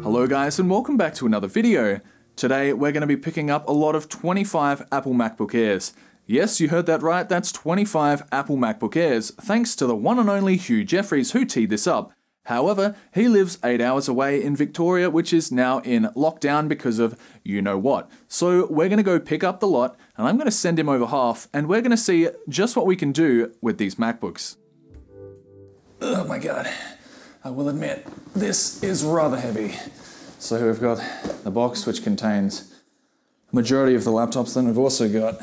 Hello guys and welcome back to another video. Today we're going to be picking up a lot of 25 Apple Macbook Airs. Yes, you heard that right, that's 25 Apple MacBook Airs, thanks to the one and only Hugh Jeffreys who teed this up. However, he lives 8 hours away in Victoria, which is now in lockdown because of you know what. So we're going to go pick up the lot and I'm going to send him over half and we're going to see just what we can do with these MacBooks. Oh my god, I will admit, this is rather heavy. So here we've got the box which contains the majority of the laptops, then we've also got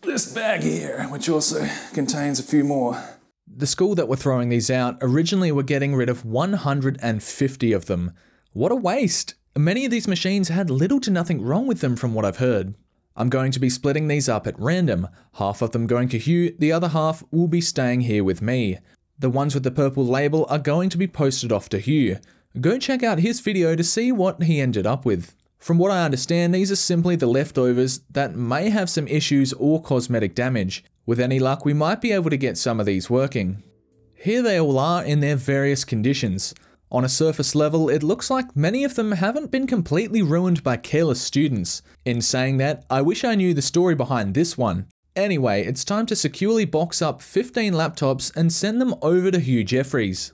this bag here which also contains a few more. The school that were throwing these out originally were getting rid of 150 of them. What a waste! Many of these machines had little to nothing wrong with them from what I've heard. I'm going to be splitting these up at random, half of them going to Hugh, the other half will be staying here with me. The ones with the purple label are going to be posted off to Hugh. Go check out his video to see what he ended up with. From what I understand, these are simply the leftovers that may have some issues or cosmetic damage. With any luck, we might be able to get some of these working. Here they all are in their various conditions. On a surface level, it looks like many of them haven't been completely ruined by careless students. In saying that, I wish I knew the story behind this one. Anyway, it's time to securely box up 15 laptops and send them over to Hugh Jeffreys.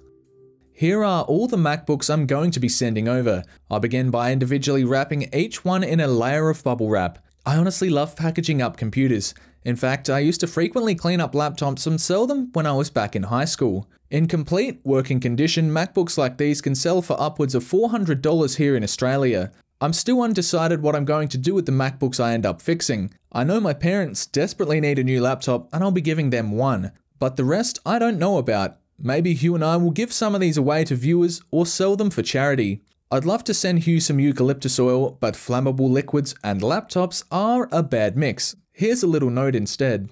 Here are all the MacBooks I'm going to be sending over. I'll begin by individually wrapping each one in a layer of bubble wrap. I honestly love packaging up computers. In fact, I used to frequently clean up laptops and sell them when I was back in high school. In complete working condition, MacBooks like these can sell for upwards of $400 here in Australia. I'm still undecided what I'm going to do with the MacBooks I end up fixing. I know my parents desperately need a new laptop and I'll be giving them one, but the rest I don't know about. Maybe Hugh and I will give some of these away to viewers or sell them for charity. I'd love to send Hugh some eucalyptus oil, but flammable liquids and laptops are a bad mix. Here's a little note instead.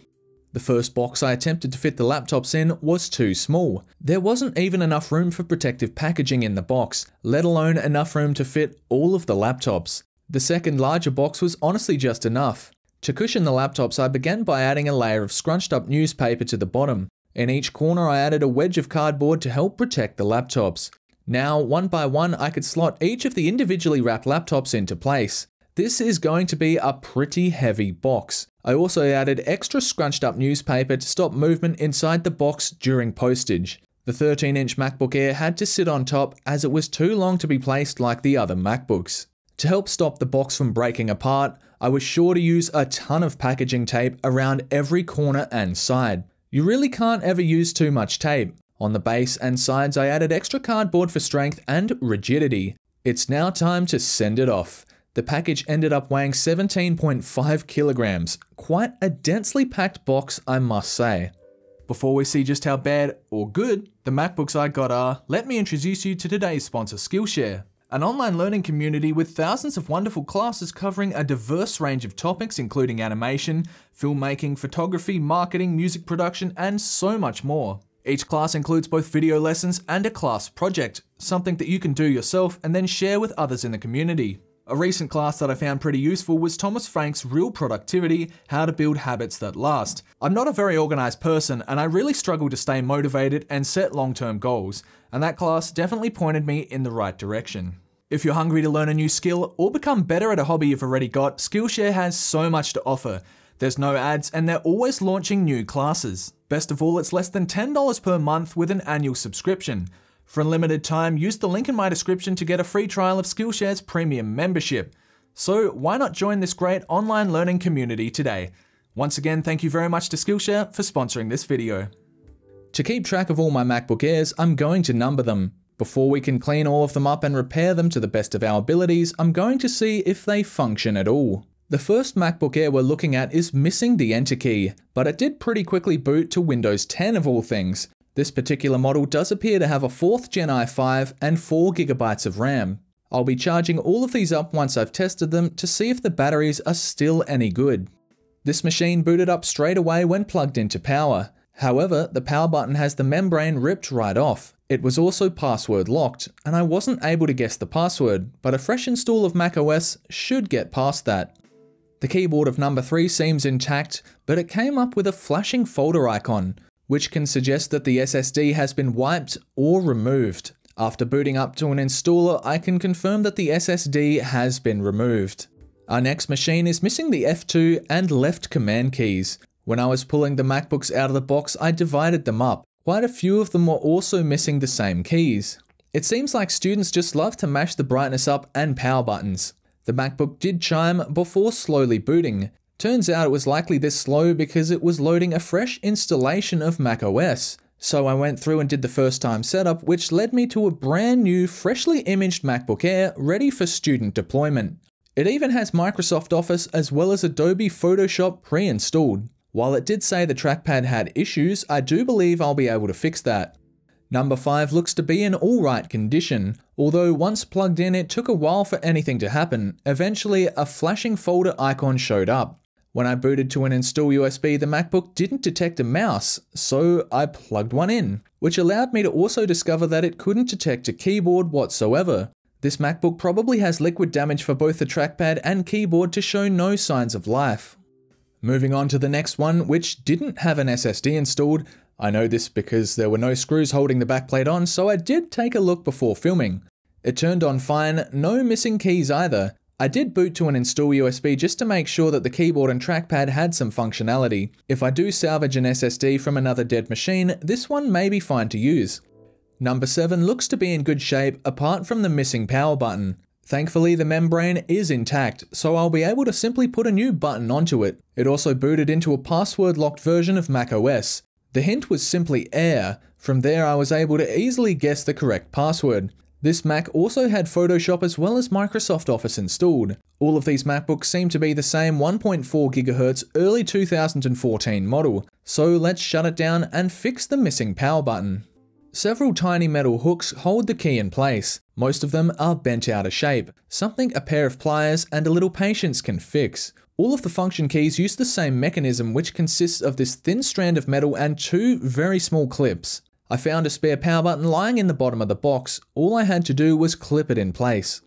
The first box I attempted to fit the laptops in was too small. There wasn't even enough room for protective packaging in the box, let alone enough room to fit all of the laptops. The second larger box was honestly just enough. To cushion the laptops, I began by adding a layer of scrunched up newspaper to the bottom. In each corner I added a wedge of cardboard to help protect the laptops. Now, one by one, I could slot each of the individually wrapped laptops into place. This is going to be a pretty heavy box. I also added extra scrunched up newspaper to stop movement inside the box during postage. The 13-inch MacBook Air had to sit on top as it was too long to be placed like the other MacBooks. To help stop the box from breaking apart, I was sure to use a ton of packaging tape around every corner and side. You really can't ever use too much tape. On the base and sides I added extra cardboard for strength and rigidity. It's now time to send it off. The package ended up weighing 17.5 kilograms. Quite a densely packed box, I must say. Before we see just how bad or good the MacBooks I got are, let me introduce you to today's sponsor, Skillshare. An online learning community with thousands of wonderful classes covering a diverse range of topics including animation, filmmaking, photography, marketing, music production, and so much more. Each class includes both video lessons and a class project, something that you can do yourself and then share with others in the community. A recent class that I found pretty useful was Thomas Frank's Real Productivity, How to Build Habits That Last. I'm not a very organized person and I really struggle to stay motivated and set long-term goals, and that class definitely pointed me in the right direction. If you're hungry to learn a new skill or become better at a hobby you've already got, Skillshare has so much to offer. There's no ads and they're always launching new classes. Best of all, it's less than $10 per month with an annual subscription. For a limited time, use the link in my description to get a free trial of Skillshare's premium membership. So why not join this great online learning community today? Once again, thank you very much to Skillshare for sponsoring this video. To keep track of all my MacBook Airs, I'm going to number them. Before we can clean all of them up and repair them to the best of our abilities, I'm going to see if they function at all. The first MacBook Air we're looking at is missing the Enter key, but it did pretty quickly boot to Windows 10 of all things. This particular model does appear to have a 4th Gen i5 and 4GB of RAM. I'll be charging all of these up once I've tested them to see if the batteries are still any good. This machine booted up straight away when plugged into power. However, the power button has the membrane ripped right off. It was also password locked, and I wasn't able to guess the password, but a fresh install of macOS should get past that. The keyboard of number 3 seems intact, but it came up with a flashing folder icon, which can suggest that the SSD has been wiped or removed. After booting up to an installer, I can confirm that the SSD has been removed. Our next machine is missing the F2 and left command keys. When I was pulling the MacBooks out of the box, I divided them up. Quite a few of them were also missing the same keys. It seems like students just love to mash the brightness up and power buttons. The MacBook did chime before slowly booting. Turns out it was likely this slow because it was loading a fresh installation of macOS. So I went through and did the first time setup, which led me to a brand new, freshly imaged MacBook Air ready for student deployment. It even has Microsoft Office as well as Adobe Photoshop pre-installed. While it did say the trackpad had issues, I do believe I'll be able to fix that. Number 5 looks to be in alright condition, although once plugged in it took a while for anything to happen. Eventually a flashing folder icon showed up. When I booted to an install USB, the MacBook didn't detect a mouse, so I plugged one in, which allowed me to also discover that it couldn't detect a keyboard whatsoever. This MacBook probably has liquid damage for both the trackpad and keyboard to show no signs of life. Moving on to the next one, which didn't have an SSD installed. I know this because there were no screws holding the backplate on, so I did take a look before filming. It turned on fine, no missing keys either. I did boot to an install USB just to make sure that the keyboard and trackpad had some functionality. If I do salvage an SSD from another dead machine, this one may be fine to use. Number 7 looks to be in good shape apart from the missing power button. Thankfully, the membrane is intact, so I'll be able to simply put a new button onto it. It also booted into a password-locked version of macOS. The hint was simply Air. From there, I was able to easily guess the correct password. This Mac also had Photoshop as well as Microsoft Office installed. All of these MacBooks seem to be the same 1.4 GHz early 2014 model, so let's shut it down and fix the missing power button. Several tiny metal hooks hold the key in place. Most of them are bent out of shape, something a pair of pliers and a little patience can fix. All of the function keys use the same mechanism, which consists of this thin strand of metal and 2 very small clips. I found a spare power button lying in the bottom of the box. All I had to do was clip it in place.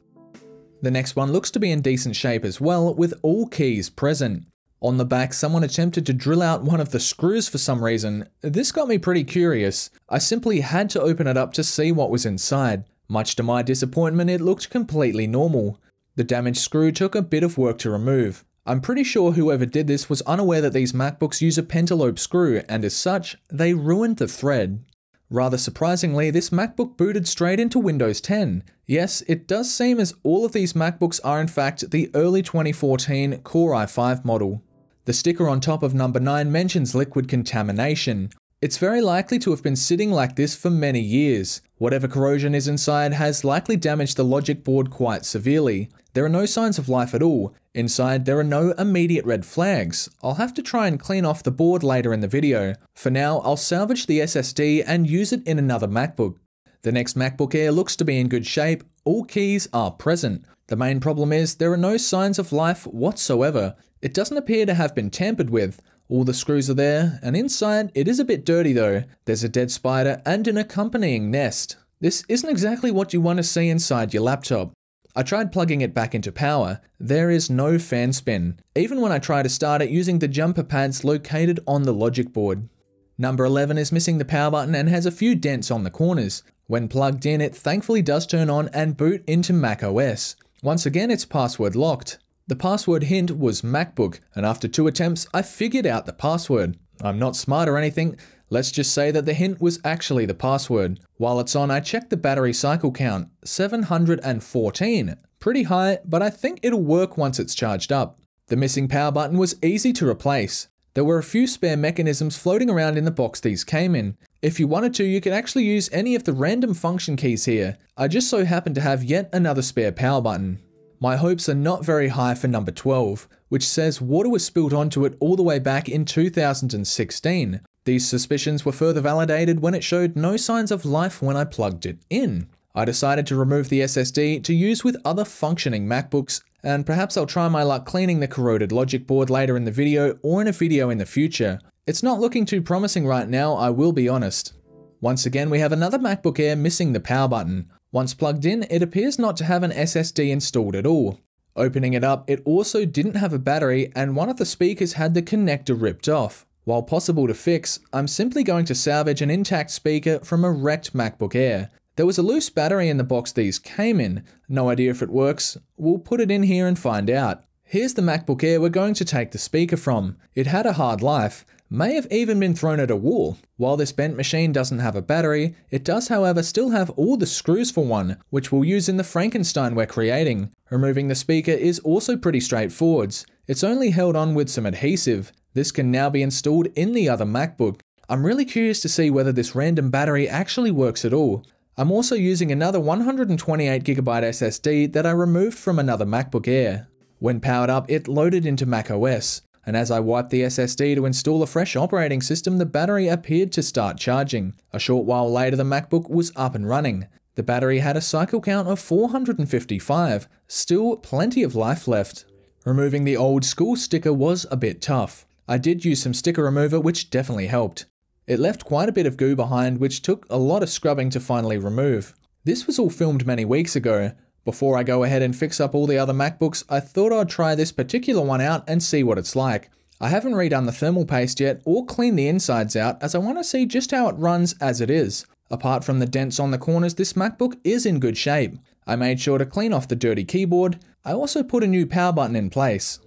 The next one looks to be in decent shape as well, with all keys present. On the back, someone attempted to drill out one of the screws for some reason. This got me pretty curious. I simply had to open it up to see what was inside. Much to my disappointment, it looked completely normal. The damaged screw took a bit of work to remove. I'm pretty sure whoever did this was unaware that these MacBooks use a pentalobe screw, and as such, they ruined the thread. Rather surprisingly, this MacBook booted straight into Windows 10. Yes, it does seem as all of these MacBooks are in fact the early 2014 Core i5 model. The sticker on top of number 9 mentions liquid contamination. It's very likely to have been sitting like this for many years. Whatever corrosion is inside has likely damaged the logic board quite severely. There are no signs of life at all. Inside, there are no immediate red flags. I'll have to try and clean off the board later in the video. For now, I'll salvage the SSD and use it in another MacBook. The next MacBook Air looks to be in good shape. All keys are present. The main problem is there are no signs of life whatsoever. It doesn't appear to have been tampered with. All the screws are there, and inside it is a bit dirty though. There's a dead spider and an accompanying nest. This isn't exactly what you want to see inside your laptop. I tried plugging it back into power. There is no fan spin, even when I try to start it using the jumper pads located on the logic board. Number 11 is missing the power button and has a few dents on the corners. When plugged in, it thankfully does turn on and boot into macOS. Once again, it's password locked. The password hint was MacBook, and after 2 attempts, I figured out the password. I'm not smart or anything. Let's just say that the hint was actually the password. While it's on, I checked the battery cycle count, 714. Pretty high, but I think it'll work once it's charged up. The missing power button was easy to replace. There were a few spare mechanisms floating around in the box these came in. If you wanted to, you could actually use any of the random function keys here. I just so happen to have yet another spare power button. My hopes are not very high for number 12, which says water was spilled onto it all the way back in 2016. These suspicions were further validated when it showed no signs of life when I plugged it in. I decided to remove the SSD to use with other functioning MacBooks, and perhaps I'll try my luck cleaning the corroded logic board later in the video or in a video in the future. It's not looking too promising right now, I will be honest. Once again, we have another MacBook Air missing the power button. Once plugged in, it appears not to have an SSD installed at all. Opening it up, it also didn't have a battery and one of the speakers had the connector ripped off. While possible to fix, I'm simply going to salvage an intact speaker from a wrecked MacBook Air. There was a loose battery in the box these came in. No idea if it works. We'll put it in here and find out. Here's the MacBook Air we're going to take the speaker from. It had a hard life. May have even been thrown at a wall. While this bent machine doesn't have a battery, it does however still have all the screws for one, which we'll use in the Frankenstein we're creating. Removing the speaker is also pretty straightforward. It's only held on with some adhesive. This can now be installed in the other MacBook. I'm really curious to see whether this random battery actually works at all. I'm also using another 128GB SSD that I removed from another MacBook Air. When powered up, it loaded into macOS. And as I wiped the SSD to install a fresh operating system, the battery appeared to start charging. A short while later, the MacBook was up and running. The battery had a cycle count of 455, still plenty of life left. Removing the old school sticker was a bit tough. I did use some sticker remover, which definitely helped. It left quite a bit of goo behind, which took a lot of scrubbing to finally remove. This was all filmed many weeks ago. Before I go ahead and fix up all the other MacBooks, I thought I'd try this particular one out and see what it's like. I haven't redone the thermal paste yet or cleaned the insides out, as I want to see just how it runs as it is. Apart from the dents on the corners, this MacBook is in good shape. I made sure to clean off the dirty keyboard. I also put a new power button in place.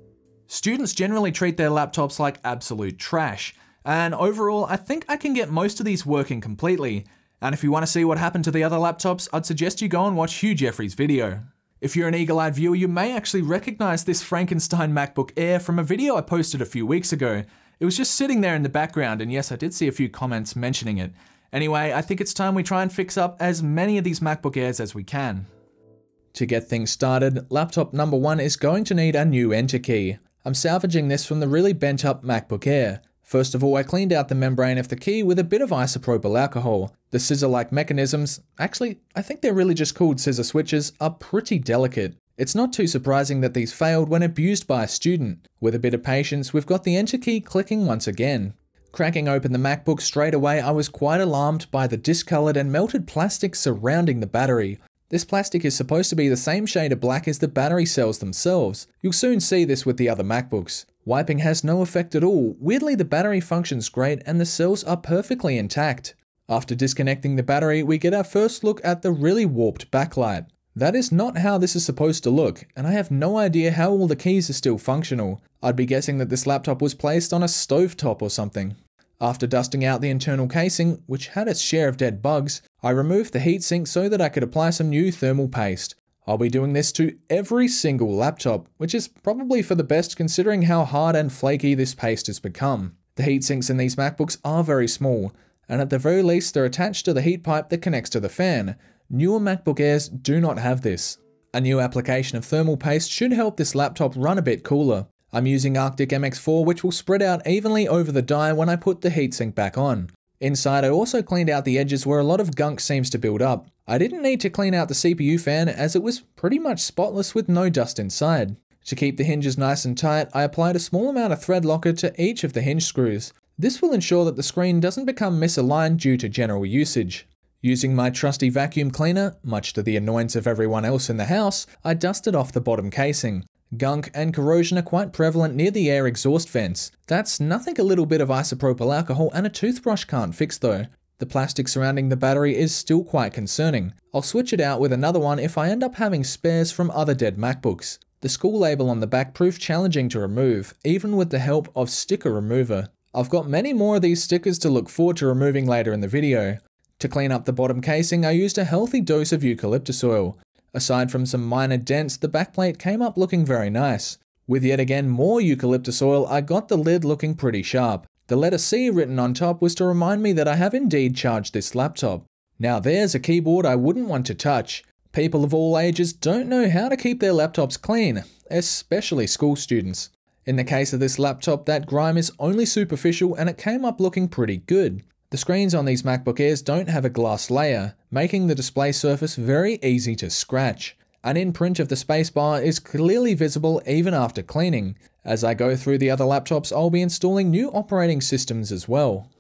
Students generally treat their laptops like absolute trash, and overall I think I can get most of these working completely. And if you want to see what happened to the other laptops, I'd suggest you go and watch Hugh Jeffreys' video. If you're an eagle-eyed viewer, you may actually recognize this Frankenstein MacBook Air from a video I posted a few weeks ago. It was just sitting there in the background, and yes, I did see a few comments mentioning it. Anyway, I think it's time we try and fix up as many of these MacBook Airs as we can. To get things started, laptop number 1 is going to need a new enter key. I'm salvaging this from the really bent up MacBook Air. First of all, I cleaned out the membrane of the key with a bit of isopropyl alcohol. The scissor-like mechanisms, actually, I think they're really just called scissor switches, are pretty delicate. It's not too surprising that these failed when abused by a student. With a bit of patience, we've got the enter key clicking once again. Cracking open the MacBook straight away, I was quite alarmed by the discolored and melted plastic surrounding the battery. This plastic is supposed to be the same shade of black as the battery cells themselves. You'll soon see this with the other MacBooks. Wiping has no effect at all. Weirdly, the battery functions great and the cells are perfectly intact. After disconnecting the battery, we get our first look at the really warped backlight. That is not how this is supposed to look, and I have no idea how all the keys are still functional. I'd be guessing that this laptop was placed on a stovetop or something. After dusting out the internal casing, which had its share of dead bugs, I removed the heatsink so that I could apply some new thermal paste. I'll be doing this to every single laptop, which is probably for the best considering how hard and flaky this paste has become. The heatsinks in these MacBooks are very small, and at the very least they're attached to the heat pipe that connects to the fan. Newer MacBook Airs do not have this. A new application of thermal paste should help this laptop run a bit cooler. I'm using Arctic MX4, which will spread out evenly over the die when I put the heatsink back on. Inside, I also cleaned out the edges where a lot of gunk seems to build up. I didn't need to clean out the CPU fan as it was pretty much spotless with no dust inside. To keep the hinges nice and tight, I applied a small amount of thread locker to each of the hinge screws. This will ensure that the screen doesn't become misaligned due to general usage. Using my trusty vacuum cleaner, much to the annoyance of everyone else in the house, I dusted off the bottom casing. Gunk and corrosion are quite prevalent near the air exhaust vents. That's nothing a little bit of isopropyl alcohol and a toothbrush can't fix though. The plastic surrounding the battery is still quite concerning. I'll switch it out with another one if I end up having spares from other dead MacBooks. The school label on the back proved challenging to remove, even with the help of sticker remover. I've got many more of these stickers to look forward to removing later in the video. To clean up the bottom casing, I used a healthy dose of eucalyptus oil. Aside from some minor dents, the backplate came up looking very nice. With yet again more eucalyptus oil, I got the lid looking pretty sharp. The letter C written on top was to remind me that I have indeed charged this laptop. Now there's a keyboard I wouldn't want to touch. People of all ages don't know how to keep their laptops clean, especially school students. In the case of this laptop, that grime is only superficial and it came up looking pretty good. The screens on these MacBook Airs don't have a glass layer, making the display surface very easy to scratch. An imprint of the spacebar is clearly visible even after cleaning. As I go through the other laptops, I'll be installing new operating systems as well.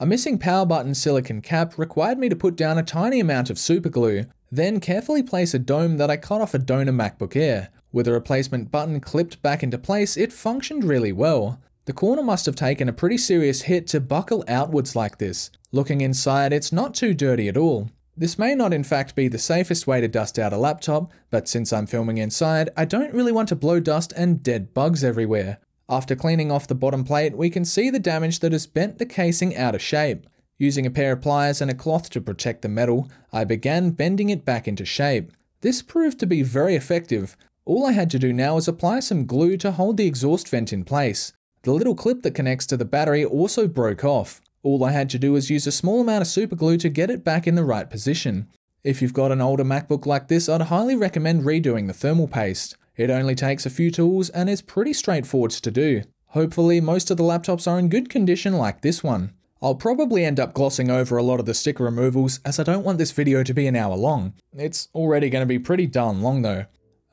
A missing power button silicon cap required me to put down a tiny amount of superglue, then carefully place a dome that I cut off a donor MacBook Air. With a replacement button clipped back into place, it functioned really well. The corner must have taken a pretty serious hit to buckle outwards like this. Looking inside, it's not too dirty at all. This may not in fact be the safest way to dust out a laptop, but since I'm filming inside, I don't really want to blow dust and dead bugs everywhere. After cleaning off the bottom plate, we can see the damage that has bent the casing out of shape. Using a pair of pliers and a cloth to protect the metal, I began bending it back into shape. This proved to be very effective. All I had to do now was apply some glue to hold the exhaust vent in place. The little clip that connects to the battery also broke off. All I had to do was use a small amount of super glue to get it back in the right position. If you've got an older MacBook like this, I'd highly recommend redoing the thermal paste. It only takes a few tools and is pretty straightforward to do. Hopefully most of the laptops are in good condition like this one. I'll probably end up glossing over a lot of the sticker removals as I don't want this video to be an hour long. It's already going to be pretty darn long though.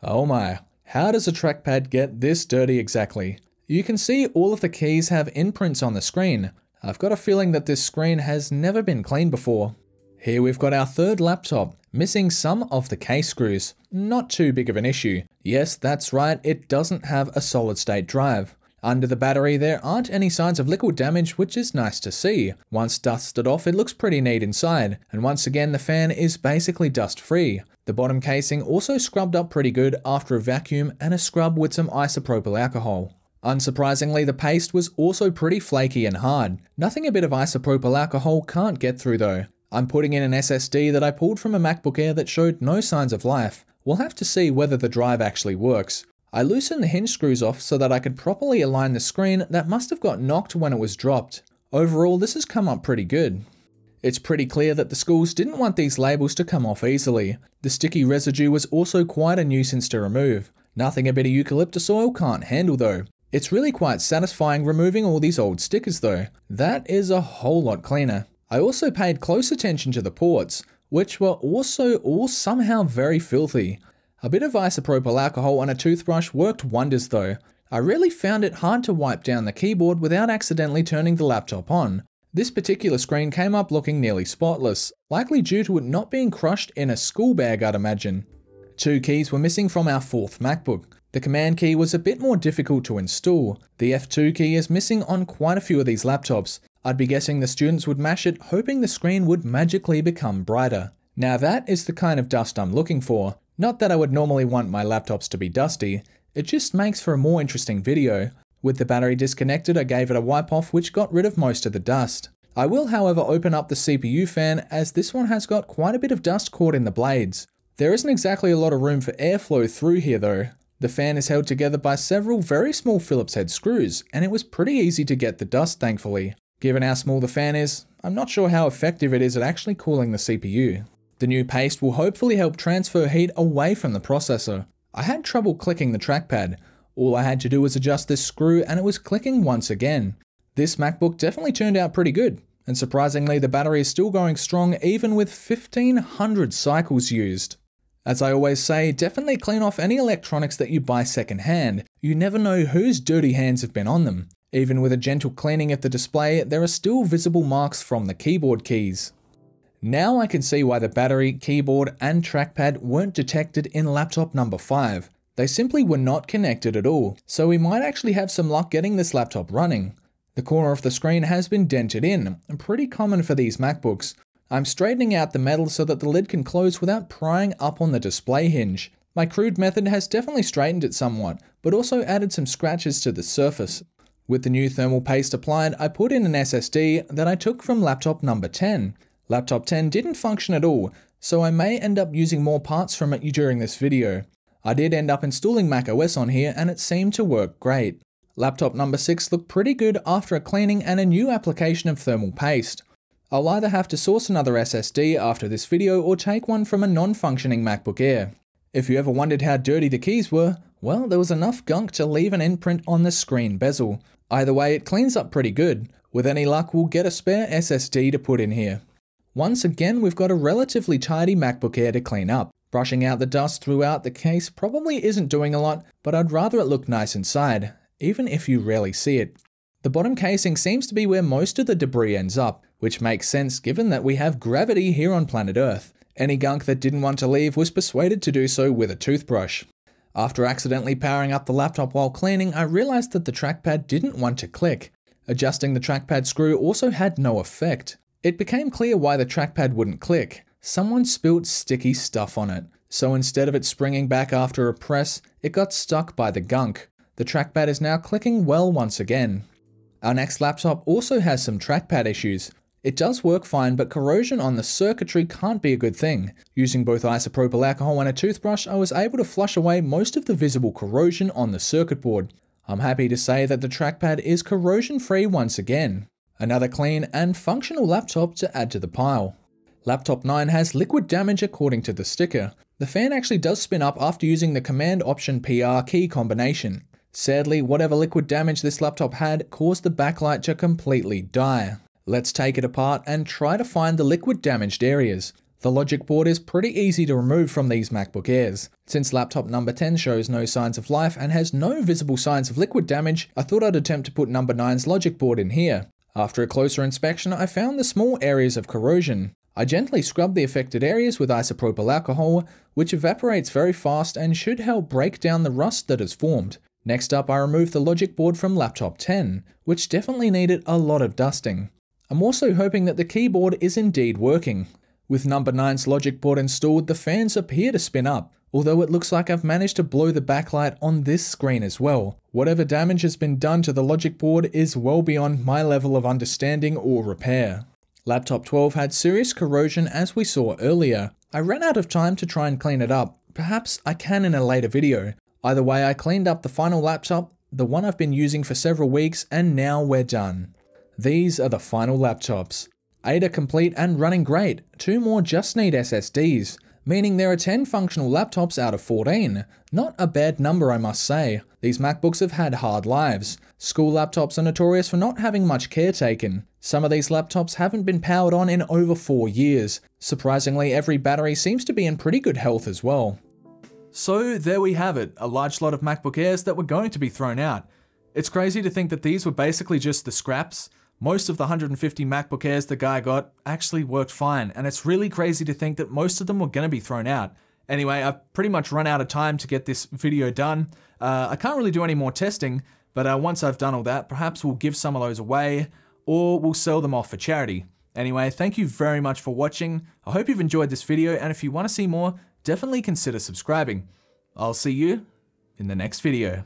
Oh my, how does a trackpad get this dirty exactly? You can see all of the keys have imprints on the screen. I've got a feeling that this screen has never been cleaned before. Here we've got our third laptop, missing some of the case screws. Not too big of an issue. Yes, that's right, it doesn't have a solid state drive. Under the battery there aren't any signs of liquid damage, which is nice to see. Once dusted off, it looks pretty neat inside, and once again the fan is basically dust free. The bottom casing also scrubbed up pretty good after a vacuum and a scrub with some isopropyl alcohol. Unsurprisingly, the paste was also pretty flaky and hard. Nothing a bit of isopropyl alcohol can't get through though. I'm putting in an SSD that I pulled from a MacBook Air that showed no signs of life. We'll have to see whether the drive actually works. I loosened the hinge screws off so that I could properly align the screen that must have got knocked when it was dropped. Overall, this has come up pretty good. It's pretty clear that the schools didn't want these labels to come off easily. The sticky residue was also quite a nuisance to remove. Nothing a bit of eucalyptus oil can't handle though. It's really quite satisfying removing all these old stickers though. That is a whole lot cleaner. I also paid close attention to the ports, which were also all somehow very filthy. A bit of isopropyl alcohol on a toothbrush worked wonders though. I really found it hard to wipe down the keyboard without accidentally turning the laptop on. This particular screen came up looking nearly spotless, likely due to it not being crushed in a school bag, I'd imagine. 2 keys were missing from our 4th MacBook. The command key was a bit more difficult to install. The F2 key is missing on quite a few of these laptops. I'd be guessing the students would mash it, hoping the screen would magically become brighter. Now that is the kind of dust I'm looking for. Not that I would normally want my laptops to be dusty, it just makes for a more interesting video. With the battery disconnected, I gave it a wipe off which got rid of most of the dust. I will however open up the CPU fan as this one has got quite a bit of dust caught in the blades. There isn't exactly a lot of room for airflow through here though. The fan is held together by several very small Phillips head screws, and it was pretty easy to get the dust thankfully. Given how small the fan is, I'm not sure how effective it is at actually cooling the CPU. The new paste will hopefully help transfer heat away from the processor. I had trouble clicking the trackpad. All I had to do was adjust this screw and it was clicking once again. This MacBook definitely turned out pretty good, and surprisingly the battery is still going strong even with 1500 cycles used. As I always say, definitely clean off any electronics that you buy secondhand. You never know whose dirty hands have been on them. Even with a gentle cleaning of the display, there are still visible marks from the keyboard keys. Now I can see why the battery, keyboard and trackpad weren't detected in laptop number 5. They simply were not connected at all, so we might actually have some luck getting this laptop running. The corner of the screen has been dented in, pretty common for these MacBooks. I'm straightening out the metal so that the lid can close without prying up on the display hinge. My crude method has definitely straightened it somewhat, but also added some scratches to the surface. With the new thermal paste applied, I put in an SSD that I took from laptop number 10. Laptop 10 didn't function at all, so I may end up using more parts from it during this video. I did end up installing macOS on here and it seemed to work great. Laptop number 6 looked pretty good after a cleaning and a new application of thermal paste. I'll either have to source another SSD after this video or take one from a non-functioning MacBook Air. If you ever wondered how dirty the keys were, well, there was enough gunk to leave an imprint on the screen bezel. Either way, it cleans up pretty good. With any luck, we'll get a spare SSD to put in here. Once again, we've got a relatively tidy MacBook Air to clean up. Brushing out the dust throughout the case probably isn't doing a lot, but I'd rather it look nice inside, even if you rarely see it. The bottom casing seems to be where most of the debris ends up, which makes sense given that we have gravity here on planet Earth. Any gunk that didn't want to leave was persuaded to do so with a toothbrush. After accidentally powering up the laptop while cleaning, I realized that the trackpad didn't want to click. Adjusting the trackpad screw also had no effect. It became clear why the trackpad wouldn't click. someone spilled sticky stuff on it. So instead of it springing back after a press, it got stuck by the gunk. The trackpad is now clicking well once again. Our next laptop also has some trackpad issues. It does work fine, but corrosion on the circuitry can't be a good thing. Using both isopropyl alcohol and a toothbrush, I was able to flush away most of the visible corrosion on the circuit board. I'm happy to say that the trackpad is corrosion-free once again. Another clean and functional laptop to add to the pile. Laptop 9 has liquid damage according to the sticker. The fan actually does spin up after using the Command-Option-PR key combination. Sadly, whatever liquid damage this laptop had caused the backlight to completely die. Let's take it apart and try to find the liquid damaged areas. The logic board is pretty easy to remove from these MacBook Airs. Since laptop number 10 shows no signs of life and has no visible signs of liquid damage, I thought I'd attempt to put number 9's logic board in here. After a closer inspection, I found the small areas of corrosion. I gently scrubbed the affected areas with isopropyl alcohol, which evaporates very fast and should help break down the rust that has formed. Next up, I removed the logic board from laptop 10, which definitely needed a lot of dusting. I'm also hoping that the keyboard is indeed working. With number 9's logic board installed, the fans appear to spin up, although it looks like I've managed to blow the backlight on this screen as well. Whatever damage has been done to the logic board is well beyond my level of understanding or repair. Laptop 12 had serious corrosion as we saw earlier. I ran out of time to try and clean it up. Perhaps I can in a later video. Either way, I cleaned up the final laptop, the one I've been using for several weeks, and now we're done. These are the final laptops. 8 are complete and running great. 2 more just need SSDs, meaning there are 10 functional laptops out of 14. Not a bad number, I must say. These MacBooks have had hard lives. School laptops are notorious for not having much care taken. Some of these laptops haven't been powered on in over 4 years. Surprisingly, every battery seems to be in pretty good health as well. So there we have it, a large lot of MacBook Airs that were going to be thrown out. It's crazy to think that these were basically just the scraps. Most of the 150 MacBook Airs the guy got actually worked fine, and it's really crazy to think that most of them were going to be thrown out. Anyway, I've pretty much run out of time to get this video done. I can't really do any more testing, but once I've done all that, perhaps we'll give some of those away, or we'll sell them off for charity. Anyway, thank you very much for watching. I hope you've enjoyed this video, and if you want to see more, definitely consider subscribing. I'll see you in the next video.